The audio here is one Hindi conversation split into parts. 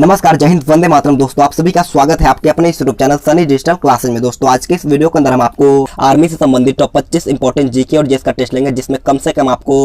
नमस्कार, जय हिंद, वंदे मातरम। दोस्तों आप सभी का स्वागत है आपके अपने इस YouTube channel Sunny digital classes में। दोस्तों आज के इस वीडियो के अंदर हम आपको आर्मी से संबंधित टॉप 25 इंपॉर्टेंट जीके और जीएस का टेस्ट लेंगे, जिसमें कम से कम आपको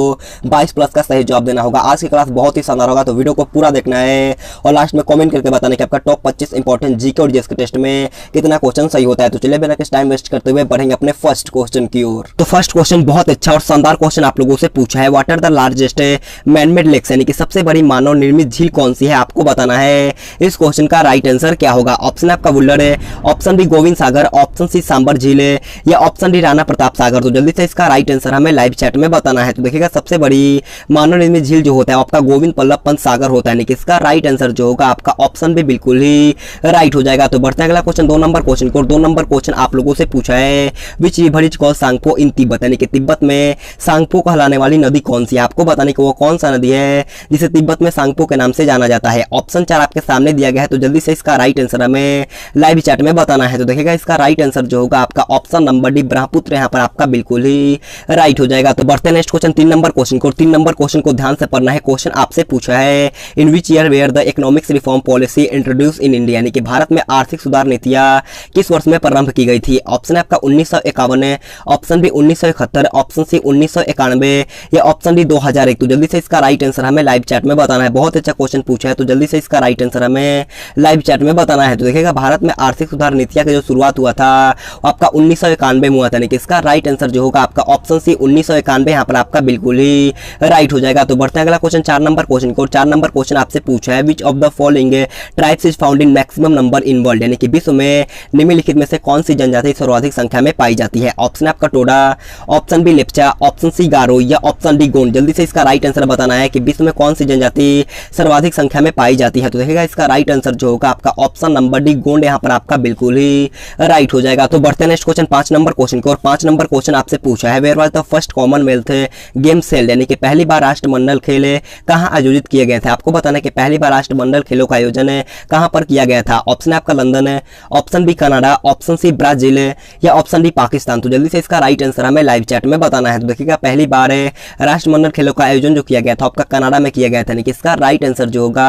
22 प्लस का सही जवाब देना होगा। आज की क्लास बहुत ही शानदार होगा, तो वीडियो को पूरा देखना है और लास्ट में कॉमेंट करके बताना कि आपका टॉप 25 इंपॉर्टेंट जीके और जीएस के टेस्ट में कितना क्वेश्चन सही होता है। तो चलिए बिना किसी टाइम वेस्ट करते हुए बढ़ेंगे अपने फर्स्ट क्वेश्चन की ओर। तो फर्स्ट क्वेश्चन बहुत अच्छा और शानदार क्वेश्चन आप लोगों से पूछा है। What are the largest manmade lakes, यानी कि सबसे बड़ी मानव निर्मित झील कौन सी है, आपको बताना है। इस क्वेश्चन का राइट आंसर क्या होगा? ऑप्शन आपका बुल्लर है, ऑप्शन बी गोविंद सागर, ऑप्शन सी सांबर झील है या ऑप्शन डी राणा प्रताप सागर। तो जल्दी से इसका राइट आंसर हमें लाइव चैट में बताना है। तो देखिएगा सबसे बड़ी मानव निर्मित झील जो होता है आपका गोविंद वल्लभ पंत सागर होता है, यानी कि इसका राइट आंसर जो होगा आपका ऑप्शन भी बिल्कुल ही राइट हो जाएगा। तो बढ़ते हैं अगला क्वेश्चन, 2 नंबर क्वेश्चन को। 2 नंबर क्वेश्चन आप लोगों से पूछा है which river is called Tsangpo in Tibet, यानी कि तिब्बत में सांगपो कहलाने वाली नदी कौन सी है, आपको बताने कि वो कौन सा नदी है जिसे तिब्बत में सांगपो के नाम से जाना जाता है। ऑप्शन 4 आपके सामने दिया गया है, तो जल्दी से इसका राइट आंसर हमें लाइव चैट में बताना है। तो देखिएगा इसका राइट आंसर जो होगा आपका ऑप्शन नंबर डी ब्रह्मपुत्र यहाँ पर आपका बिल्कुल ही राइट हो जाएगा। तो बढ़ते हैं नेक्स्ट क्वेश्चन, 3 नंबर क्वेश्चन को। 3 नंबर क्वेश्चन को ध्यान से पढ़ना है। क्वेश्चन आपसे पूछा है in which year were the economics reform policy introduce in India, यानी कि भारत में आर्थिक सुधार नीतियां किस वर्ष में प्रारंभ की गई थी। ऑप्शन है आपका 1951 है, ऑप्शन बी 1971, ऑप्शन सी 1991 या ऑप्शन डी 2001। तो जल्दी से इसका राइट आंसर हमें लाइव चैट में बताना है। बहुत अच्छा क्वेश्चन पूछा है, तो जल्दी से इसका राइट आंसर हमें लाइव चैट में बताना है। तो देखिएगा भारत में आर्थिक सुधार नीतियां का जो शुरुआत हुआ था आपका 1991 में हुआ था, यानी कि इसका राइट आंसर जो होगा आपका ऑप्शन सी 1991 यहाँ पर आपका बिल्कुल ही राइट हो जाएगा। तो बढ़ते हैं अगला क्वेश्चन, 4 नंबर क्वेश्चन को। 4 नंबर क्वेश्चन आपसे पूछा है विच of the following tribes is found in maximum number in world, यानी कि विश्व में निम्नलिखित में से कौन सी जनजाति सर्वाधिक संख्या में पाई जाती है। ऑप्शन आपका Toda, option B Lepcha, option C Garo या ऑप्शन डी गोंड। जल्दी से इसका राइट आंसर बताना है कि विश्व में कौन सी जनजाति सर्वाधिक संख्या में पाई जाती है। तो देखिएगा इसका राइट आंसर जो होगा आपका ऑप्शन नंबर डी गोंड यहाँ पर आपका बिल्कुल ही राइट हो जाएगा। तो बढ़ते हैं नेक्स्ट क्वेश्चन, 5 नंबर क्वेश्चन को। और 5 नंबर क्वेश्चन आपसे पूछा है where was the first Commonwealth games held, यानी कि पहली बार राष्ट्रमंडल खेल कहां आयोजित किए गए थे। आपको बताना है कि पहली बार राष्ट्रमंडल खेलों का आयोजन कहां पर किया गया था। ऑप्शन आपका लंदन है, option B Canada, option C Brazil या ऑप्शन डी पाकिस्तान। तो जल्दी से इसका राइट आंसर हमें लाइव चैट में बताना है। तो देखिएगा पहली बार राष्ट्रमंडल खेलों का आयोजन जो किया गया था आपका कनाडा में किया गया था, यानी कि इसका राइट आंसर जो होगा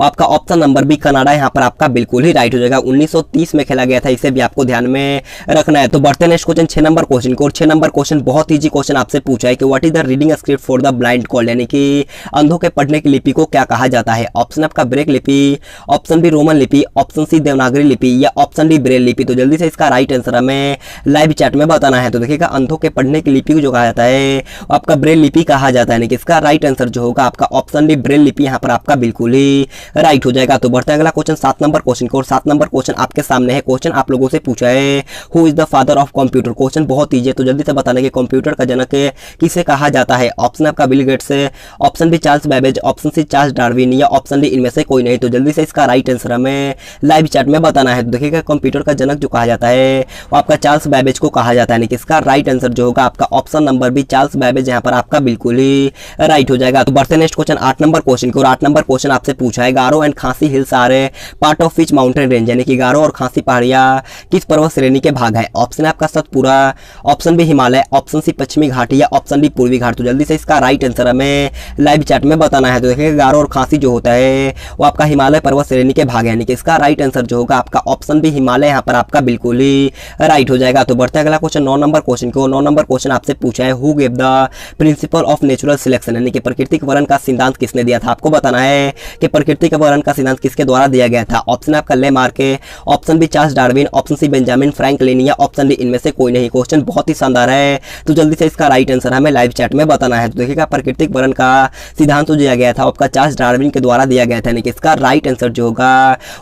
आपका ऑप्शन नंबर बी कनाडा यहाँ पर आपका बिल्कुल ही राइट हो जाएगा। 1930 में खेला गया था, इसे भी आपको ध्यान में रखना है। तो बढ़ते हैं नेक्स्ट क्वेश्चन, 6 नंबर क्वेश्चन को। 6 नंबर क्वेश्चन बहुत इजी क्वेश्चन आपसे पूछा है कि what is the reading script for the blind called, यानी कि अंधों के पढ़ने की लिपि को क्या कहा जाता है। ऑप्शन आपका ब्रेक लिपि, ऑप्शन बी रोमन लिपि, ऑप्शन सी देवनागरी लिपि या ऑप्शन डी ब्रेल लिपि। तो जल्दी से इसका राइट आंसर हमें लाइव चैट में बताना है। तो देखिएगा अंधों के पढ़ने की लिपि को जो कहा जाता है आपका ब्रेल लिपि कहा जाता है, यानी कि इसका राइट आंसर जो होगा आपका ऑप्शन डी ब्रेल लिपि यहाँ पर आपका बिल्कुल ही राइट हो जाएगा। तो बढ़ते हैं अगला क्वेश्चन, 7 नंबर क्वेश्चन को। 7 नंबर क्वेश्चन आपके सामने है। क्वेश्चन आप लोगों से पूछा है who is the father of computer. Question बहुत ईजी है, तो जल्दी से बताने कि कंप्यूटर का जनक किसे कहा जाता है। ऑप्शन आपका बिल गेट्स है, option B Charles Babbage, option C Charles Darwin या ऑप्शन डी इनमें से कोई नहीं। तो जल्दी से इसका राइट आंसर हमें लाइव चैट में बताना है। तो देखिएगा कंप्यूटर का जनक जो कहा जाता है वो आपका चार्ल्स बैबेज को कहा जाता है, यानी कि इसका राइट आंसर जो होगा आपका option number B Charles Babbage यहाँ पर आपका बिल्कुल ही राइट हो जाएगा। तो बढ़ते नेक्स्ट क्वेश्चन, 8 नंबर क्वेश्चन को। 8 नंबर क्वेश्चन आपसे पूछा है Garo and Khasi hills are part of which mountain range, यानी कि गारो और खासी पहाड़ियां किस पर्वत श्रेणी के भाग है। ऑप्शन है आपका Satpura, option B Himalaya, option C पश्चिमी घाट या ऑप्शन डी पूर्वी घाट। तो जल्दी से इसका राइट आंसर हमें लाइव चैट में बताना है। तो देखिए गारो और खासी जो होता है वो आपका हिमालय पर्वत श्रेणी के भाग है, यानी कि इसका राइट आंसर जो होगा आपका ऑप्शन बी हिमालय यहाँ पर आपका बिल्कुल ही राइट हो जाएगा। तो बढ़ते अगला क्वेश्चन, 9 नंबर क्वेश्चन को। 9 नंबर क्वेश्चन आपसे पूछा है who give the principle of natural selection, यानी कि प्राकृतिक वर्ण का सिद्धांत किसने दिया था। आपको बताना है कि प्राकृतिक वर्ण का सिद्धांत किसके द्वारा दिया गया था। ऑप्शन आपका Lamarck, option B Charles Darwin, option C Benjamin Franklin या ऑप्शन डी इनमें से कोई नहीं। क्वेश्चन बहुत ही शानदार है, तो जल्दी से इसका राइट आंसर हमें लाइव चैट में बताना है। तो देखिएगा प्राकृतिक वर्ण का सिद्धांत जो दिया गया था आपका चार्ल्स डार्विन के द्वारा दिया गया था, यानी कि इसका राइट आंसर जो होगा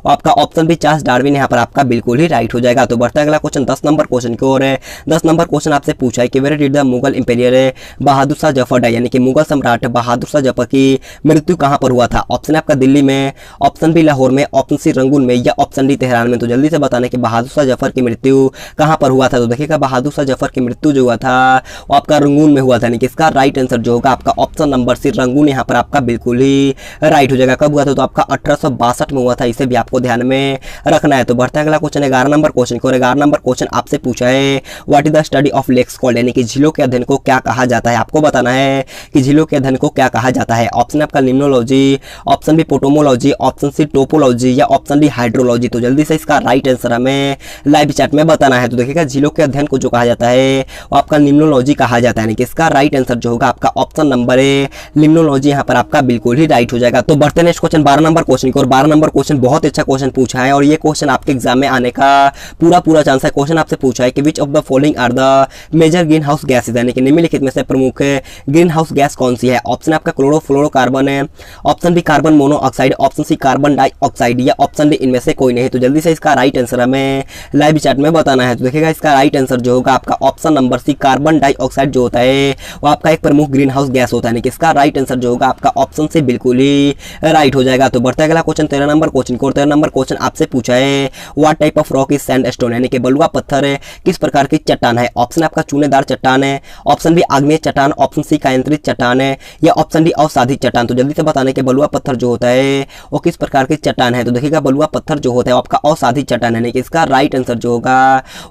आपका ऑप्शन बी चार्ल्स डार्विन यहाँ पर आपका बिल्कुल ही राइट हो जाएगा। तो बढ़ता अगला क्वेश्चन, 10 नंबर क्वेश्चन की ओर है। 10 नंबर क्वेश्चन आपसे पूछा है कि where did the Mughal emperor Bahadur Shah Zafar die, यानी कि मुगल सम्राट बहादुर शाह जफर की मृत्यु कहां पर हुआ था। ऑप्शन आपका दिल्ली में, ऑप्शन बी लाहौर में, ऑप्शन सी रंगून में या ऑप्शन डी तेहरान में। तो जल्दी से बताने कि बहादुर शाह जफर की मृत्यु कहां पर हुआ था। तो देखिएगा बहादुर शाह जफर की मृत्यु जो हुआ था वो आपका रंगून में हुआ था, यानी कि इसका राइट आंसर जो होगा आपका ऑप्शन नंबर सी रंगून यहाँ पर आपका बिल्कुल ही राइट हो जाएगा। कब हुआ था, तो आपका 1862 में हुआ था, इसे भी आपको ध्यान में रखना है। तो बढ़ता है अगला क्वेश्चन, 11 नंबर क्वेश्चन को। 11 नंबर क्वेश्चन आपसे पूछा है what is the study of lakes called, यानी कि झीलों के अध्ययन को क्या कहा जाता है। आपको बताना है कि झीलों के अध्ययन को क्या कहा जाता है। ऑप्शन आपका limnology, option B potamology, option C topology या ऑप्शन डी हाइड्रोलॉजी। तो जल्दी से इसका राइट आंसर हमें लाइव चैट में बताना है। तो देखिएगा झीलों के अध्ययन को जो कहा जाता है वो आपका निम्नोलॉजी कहा जाता है, यानी कि इसका राइट आंसर जो होगा आपका ऑप्शन नंबर ए निम्नोलॉजी यहाँ पर आपका बिल्कुल ही राइट हो जाएगा। तो बढ़ते हैं नेक्स्ट क्वेश्चन 12 नंबर क्वेश्चन की। और 12 नंबर क्वेश्चन बहुत अच्छा क्वेश्चन पूछा है और ये क्वेश्चन आपके एग्जाम में आने का पूरा चांस है। क्वेश्चन आपसे पूछा है कि which of the following are the major green house gases, यानी कि निम्नलिखित में से प्रमुख ग्रीन हाउस गैस कौन सी है। ऑप्शन आपका क्लोरोफ्लोरोकार्बन है, option B carbon monoxide, option C carbon dioxide या ऑप्शन डी इनमें से कोई नहीं। तो जल्दी से इसका राइट आंसर हमें लाइव चैट में बताना है। तो देखिएगा इसका राइट आंसर जो होगा आपका option number C carbon dioxide जो होता है वो आपका एक प्रमुख ग्रीन हाउस गैस होता है, यानी कि इसका राइट आंसर जो होगा आपका ऑप्शन से बिल्कुल ही राइट हो जाएगा। तो बढ़ता है अगला क्वेश्चन 13 नंबर क्वेश्चन को। 13 नंबर क्वेश्चन आपसे पूछा है what type of rock is sandstone, यानी कि बलुआ पत्थर किस प्रकार की चट्टान है। ऑप्शन आपका चूनेदार चट्टान है, ऑप्शन बी आग्नेय चट्टान, ऑप्शन सी कायंत्रित चट्टान है या ऑप्शन डी अवसाधित चट्टान। तो जल्दी से बताने के बलुआ पत्थर जो होता है वो किस प्रकार की चट्टान है। तो देखिएगा बलुआ पत्थर जो होता है आपका अवसाधित चट्टान है, यानी कि इसका राइट आंसर जो होगा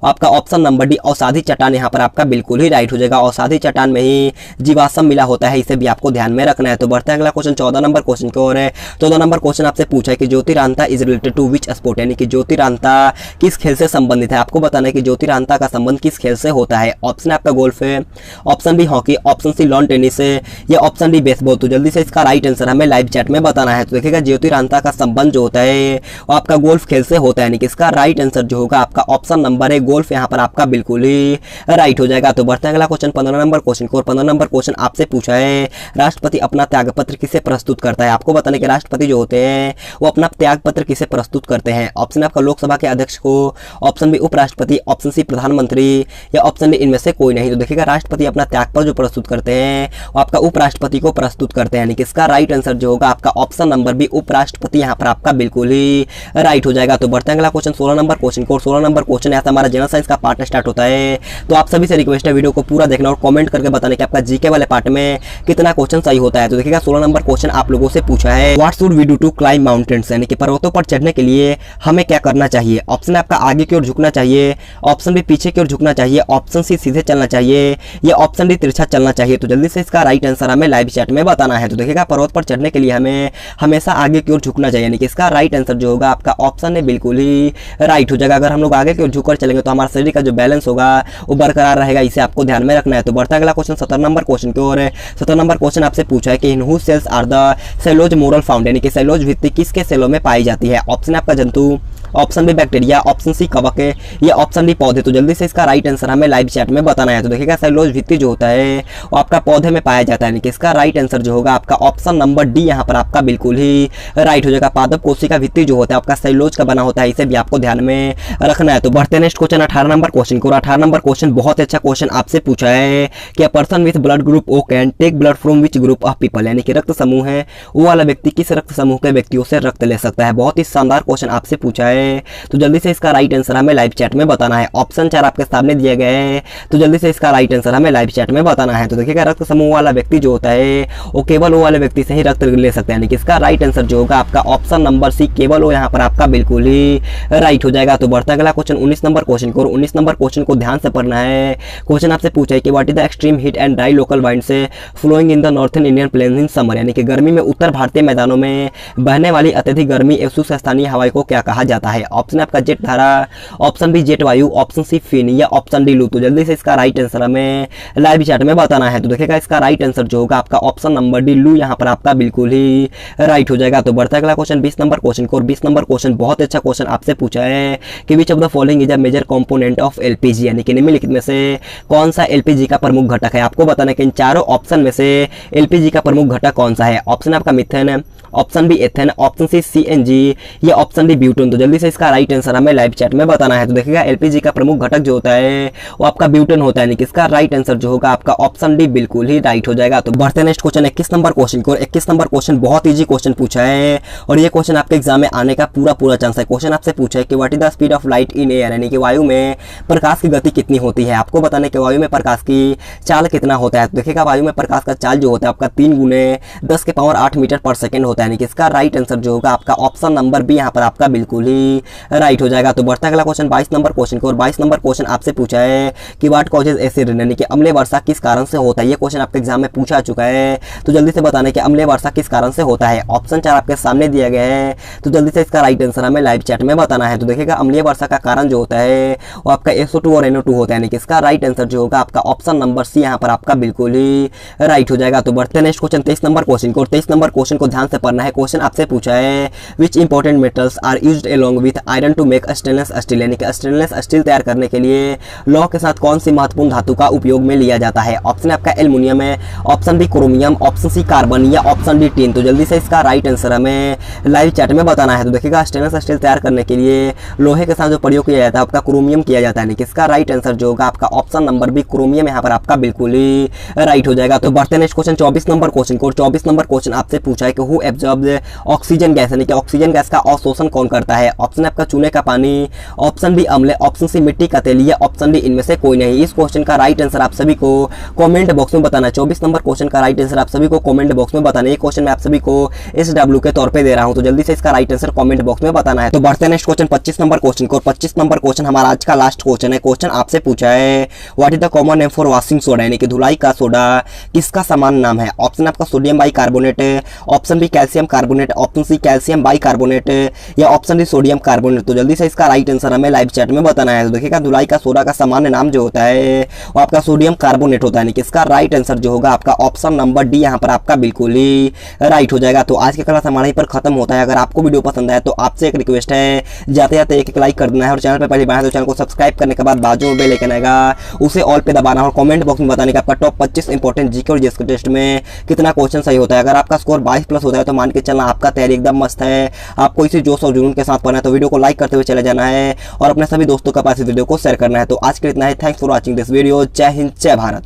आपका ऑप्शन नंबर डी अवसाधित चट्टान यहाँ पर आपका बिल्कुल ही राइट हो जाएगा। अवसाधित चट्टान में ही जीवाश्म मिला होता है, इसे भी आपको ध्यान में रखना है। तो बढ़ते हैं अगला क्वेश्चन 14 नंबर क्वेश्चन की ओर। 14 नंबर क्वेश्चन आपसे पूछा है कि ज्योतिरानता is related to which sport, यानी कि ज्योतिरानता किस खेल से संबंधित है। आपको बताना है कि ज्योतिरानता का संबंध किस खेल से होता है। ऑप्शन आपका गोल्फ है, option B hockey, option C lawn tennis है या ऑप्शन डी बेसबॉल। तो जल्दी से इसका राइट आंसर हमें लाइव चैट में बताना है। तो देखिएगा ज्योतिरानता का संबंध जो होता है वो आपका गोल्फ खेल से होता है, यानी कि इसका राइट आंसर जो होगा आपका ऑप्शन नंबर है गोल्फ यहाँ पर आपका बिल्कुल ही राइट हो जाएगा। तो बढ़ते हैं अगला क्वेश्चन 15 नंबर क्वेश्चन को। 15 नंबर क्वेश्चन आपसे पूछा है राष्ट्रपति अपना त्यागपत्र किसे प्रस्तुत करता है। आपको बताने के राष्ट्रपति जो होते हैं वो अपना त्यागपत्र किसे प्रस्तुत करते हैं। ऑप्शन आपका लोकसभा के अध्यक्ष को, ऑप्शन बी उपराष्ट्रपति, ऑप्शन सी प्रधानमंत्री या ऑप्शन डी इनमें से कोई नहीं। तो देखिएगा राष्ट्रपति अपना त्यागपत्र जो प्रस्तुत करते हैं वो आपका उपराष्ट्रपति को प्रस्तुत करते हैं, यानी कि इसका राइट आंसर जो होगा आपका ऑप्शन नंबर बी उपराष्ट्रपति यहाँ पर आपका बिल्कुल ही राइट हो जाएगा। तो बढ़ते हैं अगला क्वेश्चन 16 नंबर क्वेश्चन को। 16 नंबर क्वेश्चन ऐसा हमारा जनरल साइंस का पार्ट स्टार्ट होता है, तो आप सभी से रिक्वेस्ट है वीडियो को पूरा देखना और कमेंट करके बताने कि आपका जीके वाले पार्ट में कितना क्वेश्चन सही होता है। तो देखिएगा 16 नंबर क्वेश्चन आप लोगों से पूछा है what should we do to climb mountains, यानी कि पर्वतों पर चढ़ने के लिए हमें क्या करना चाहिए। ऑप्शन आपका आगे की ओर झुकना चाहिए, ऑप्शन बी पीछे की ओर झुकना चाहिए, ऑप्शन सी सीधे चलना चाहिए या ऑप्शन डी तिरछा चलना चाहिए। तो जल्दी से इसका राइट आंसर हमें लाइव चैट में बताना है। तो देखिएगा पर्वत पर चढ़ने के लिए हमें हमेशा आगे की ओर झुकना चाहिए, यानी कि इसका राइट आंसर जो होगा आपका ऑप्शन है बिल्कुल ही राइट हो जाएगा। अगर हम लोग आगे की ओर झुककर चलेंगे तो हमारे शरीर का जो बैलेंस होगा वो बरकरार रहेगा, इसे आपको ध्यान में रखना है। तो बढ़ता अगला क्वेश्चन 17 नंबर क्वेश्चन की ओर। 17 नंबर क्वेश्चन आपसे पूछा है कि in whose cells are the cellos moral found, यानी कि सेलोज भित्ति किसके सेलों में पाई जाती है। ऑप्शन आपका जंतु, option B bacteria, option C कवक या ऑप्शन डी पौधे। तो जल्दी से इसका राइट आंसर हमें लाइव चैट में बताना है। तो देखिएगा सेलुलोज भित्ति जो होता है वो आपका पौधे में पाया जाता है, यानी कि इसका राइट आंसर जो होगा आपका ऑप्शन नंबर डी यहाँ पर आपका बिल्कुल ही राइट हो जाएगा। पादप कोशिका भित्ति जो होता है आपका सेलुलोज का बना होता है, इसे भी आपको ध्यान में रखना है। तो बढ़ते हैं नेक्स्ट क्वेश्चन 18 नंबर क्वेश्चन को। 18 नंबर क्वेश्चन बहुत अच्छा क्वेश्चन आपसे पूछा है कि a person with blood group O can take blood from which group of people, यानी कि रक्त समूह है वो वाला व्यक्ति किस रक्त समूह के व्यक्तियों से रक्त ले सकता है। बहुत ही शानदार क्वेश्चन आपसे पूछा है, तो जल्दी से इसका राइट आंसर हमें लाइव चैट में बताना है। ऑप्शन 4 आपके सामने दिए गए हैं, तो जल्दी से इसका राइट आंसर हमें लाइव चैट में बताना है। तो देखिएगा रक्त समूह वाला व्यक्ति जो होता है वो केवल वो वाले व्यक्ति से ही रक्त ले सकते हैं, यानी कि इसका राइट आंसर जो होगा आपका ऑप्शन नंबर सी केवल वो यहाँ पर आपका बिल्कुल ही राइट हो जाएगा। तो बढ़ता अगला क्वेश्चन 19 नंबर क्वेश्चन को। 19 नंबर क्वेश्चन को ध्यान से पढ़ना है। क्वेश्चन आपसे पूछा है कि what is the extreme heat and dry local wind से flowing in the northern Indian plains in summer, यानी कि गर्मी में उत्तर भारतीय मैदानों में बहने वाली अत्यधिक गर्मी एवं शुष्क स्थानीय हवाई को क्या कहा जाता है। ऑप्शन आपका जेट धारा, ऑप्शन बी जेट वायु, ऑप्शन सी फिन या ऑप्शन डी लू। तो जल्दी से इसका राइट आंसर हमें लाइव चैट में बताना है। तो देखिएगा इसका राइट आंसर जो होगा आपका ऑप्शन नंबर डी लू यहाँ पर आपका बिल्कुल ही राइट हो जाएगा। तो बढ़ता अगला क्वेश्चन 20 नंबर क्वेश्चन को। और 20 नंबर क्वेश्चन बहुत अच्छा क्वेश्चन आपसे पूछा है कि which of the following is a major component of LPG, यानी कि निम्नलिखित में से कौन सा एलपीजी का प्रमुख घटक है। आपको बताना है कि इन चारों ऑप्शन में से एलपीजी का प्रमुख घटक कौन सा है। ऑप्शन आपका मीथेन है, option B ethane, option C CNG या ऑप्शन डी ब्यूटेन। तो जल्दी से इसका राइट आंसर हमें लाइव चैट में बताना है। तो देखिएगा एलपीजी का प्रमुख घटक जो होता है वो आपका ब्यूटेन होता है, यानी कि इसका राइट आंसर जो होगा आपका ऑप्शन डी बिल्कुल ही राइट हो जाएगा। तो बढ़ते नेक्स्ट क्वेश्चन 21 नंबर क्वेश्चन को। 21 नंबर क्वेश्चन बहुत ईजी क्वेश्चन पूछा है और ये क्वेश्चन आपके एग्जाम में आने का पूरा चांस है। क्वेश्चन आपसे पूछा है कि what is the speed of light in air, यानी कि वायु में प्रकाश की गति कितनी होती है। आपको बताने कि वायु में प्रकाश की चाल कितना होता है। तो देखिएगा वायु में प्रकाश का चाल जो होता है आपका 3 × 10⁸ मीटर पर सेकंड होता है। होता है, यानी कि इसका राइट आंसर जो होगा आपका ऑप्शन नंबर बी यहाँ पर आपका बिल्कुल ही राइट हो जाएगा। तो बढ़ता अगला क्वेश्चन 22 नंबर क्वेश्चन को, और 22 नंबर क्वेश्चन आपसे पूछा है कि व्हाट कॉजेज एसिड रेन, यानी कि अम्लीय वर्षा किस कारण से होता है। ये क्वेश्चन आपके एग्जाम में पूछा चुका है, तो जल्दी से बताना कि अम्लीय वर्षा किस कारण से होता है। ऑप्शन 4 आपके सामने दिया गया है, तो जल्दी से इसका राइट आंसर हमें लाइव चैट में बताना है। तो देखिएगा अम्लीय वर्षा का कारण जो होता है वो आपका SO2 और NO2 होता है, यानी कि इसका राइट आंसर जो होगा आपका ऑप्शन नंबर सी यहाँ पर आपका बिल्कुल ही राइट हो जाएगा। तो बढ़ते हैं नेक्स्ट क्वेश्चन 23 नंबर क्वेश्चन को, 23 नंबर क्वेश्चन को ध्यान से पढ़ना है। क्वेश्चन आपसे पूछा है which important metals are used along with iron to make stainless steel, यानी कि स्टेनलेस स्टील तैयार करने के लिए लौह के साथ कौन सी महत्वपूर्ण धातु का उपयोग में लिया जाता है। ऑप्शन आपका एल्युमिनियम है, option B chromium, option C carbon या ऑप्शन डी टिन। तो जल्दी से इसका राइट आंसर हमें लाइव चैट में बताना है। तो देखिएगा स्टेनलेस स्टील तैयार करने के लिए लोहे के साथ जो प्रयोग किया जाता है आपका क्रोमियम किया जाता है, यानी कि इसका राइट आंसर जो होगा आपका ऑप्शन नंबर बी क्रोमियम यहाँ पर आपका बिल्कुल ही राइट हो जाएगा। तो बढ़ते हैं नेक्स्ट क्वेश्चन 24 नंबर क्वेश्चन को, 24 नंबर क्वेश्चन आपसे पूछा है कि हु एब्जॉर्ब्स ऑक्सीजन गैस, यानी कि ऑक्सीजन गैस का अवशोषण कौन करता है। ऑप्शन आपका चूने का पानी, ऑप्शन बी अम्ल, ऑप्शन सी मिट्टी का तेल या ऑप्शन डी इनमें से कोई नहीं। इस क्वेश्चन का राइट आंसर आप सभी को कमेंट बॉक्स में बताना है। 24 नंबर क्वेश्चन का राइट आंसर आप सभी को कमेंट बॉक्स में बताना है। ये क्वेश्चन मैं आप सभी को SW के तौर पे दे रहा हूं, तो जल्दी से इसका राइट आंसर कमेंट बॉक्स में बताना है। तो बढ़ते हैं नेक्स्ट क्वेश्चन 25 नंबर क्वेश्चन को, 25 नंबर क्वेश्चन हमारा आज का लास्ट क्वेश्चन है। क्वेश्चन आपसे पूछा है what is the common name for washing soda, यानी कि धुलाई का सोडा किसका समान नाम है। ऑप्शन आपका sodium bicarbonate, option B calcium carbonate, option C calcium bicarbonate या ऑप्शन डी सोडियम कार्बोनेट। तो जल्दी से इसका राइट आंसर हमें लाइव चैट में बताना है। तो देखिएगा धुलाई का सोडा का सामान्य नाम जो होता है वो आपका सोडियम कार्बोनेट होता है, यानी कि इसका राइट आंसर जो होगा आपका ऑप्शन नंबर डी यहाँ पर आपका बिल्कुल ही राइट हो जाएगा। तो आज का क्लास हमारे यहीं पर खत्म होता है। अगर आपको वीडियो पसंद आए तो आपसे एक रिक्वेस्ट है, जाते जाते एक लाइक कर देना है, और चैनल पर पहली बार है तो चैनल को सब्सक्राइब करने के बाद बाजू में बेल आइकन आएगा उसे ऑल पे दबाना, और कमेंट बॉक्स में बताने का आपका टॉप 25 इंपॉर्टेंट जीके और जीएस के टेस्ट में कितना क्वेश्चन सही होता है। अगर आपका स्कोर 22+ होता है तो मान के चलना आपका तैयारी एकदम मस्त है। आपको इसी जोश और जुनून के साथ पढ़ना है, तो वीडियो को लाइक करते हुए चले जाना है और अपने सभी दोस्तों के पास इस वीडियो को शेयर करना है। तो आज के लिए इतना ही। Thanks for watching this video. जय हिंद, जय भारत।